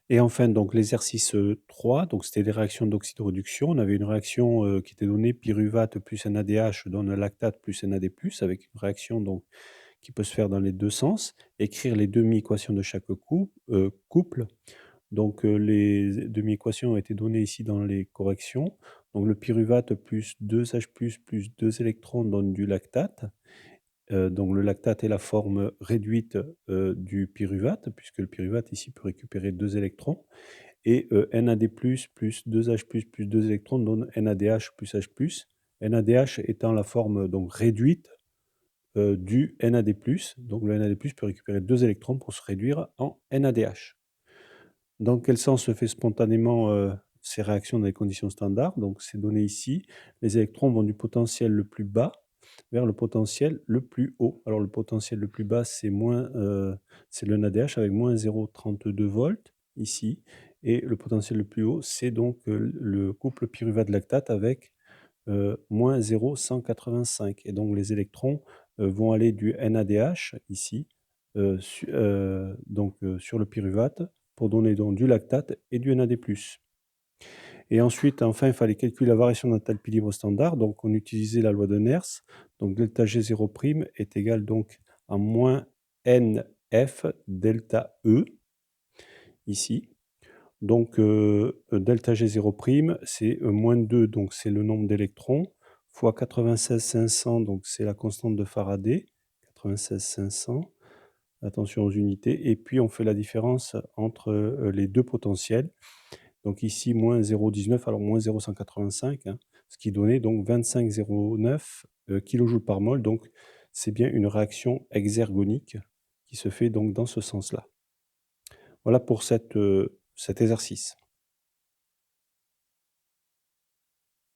Et enfin, donc l'exercice 3, donc c'était des réactions d'oxydoréduction. On avait une réaction qui était donnée pyruvate plus NADH donne un lactate plus NAD+, avec une réaction donc, qui peut se faire dans les deux sens. Écrire les demi-équations de chaque couple. Donc les demi-équations ont été données ici dans les corrections. Donc le pyruvate plus 2H+, plus 2 électrons donne du lactate. Donc le lactate est la forme réduite du pyruvate, puisque le pyruvate ici peut récupérer 2 électrons. Et NAD+, plus 2H+, plus 2 électrons donne NADH plus H+. NADH étant la forme donc réduite du NAD+. Donc le NAD+, peut récupérer 2 électrons pour se réduire en NADH. Dans quel sens se fait spontanément ces réactions dans les conditions standards? Donc c'est donné ici. Les électrons vont du potentiel le plus bas vers le potentiel le plus haut. Alors le potentiel le plus bas, c'est le NADH avec moins 0,32 volts ici. Et le potentiel le plus haut, c'est donc le couple pyruvate-lactate avec moins 0,185. Et donc les électrons vont aller du NADH ici, sur le pyruvate, pour donner donc du lactate et du NAD+. Et ensuite, enfin, il fallait calculer la variation d'enthalpie libre standard. Donc, on utilisait la loi de Nernst. Donc, delta G0' est égal donc à moins NF delta E, ici. Donc, delta G0', c'est moins 2, donc c'est le nombre d'électrons, fois 96 500, donc c'est la constante de Faraday, 96 500. Attention aux unités. Et puis, on fait la différence entre les deux potentiels. Donc ici, moins 0,19, alors moins 0,185, hein, ce qui donnait donc 25,09 kJ par mol. Donc, c'est bien une réaction exergonique qui se fait donc dans ce sens-là. Voilà pour cet exercice.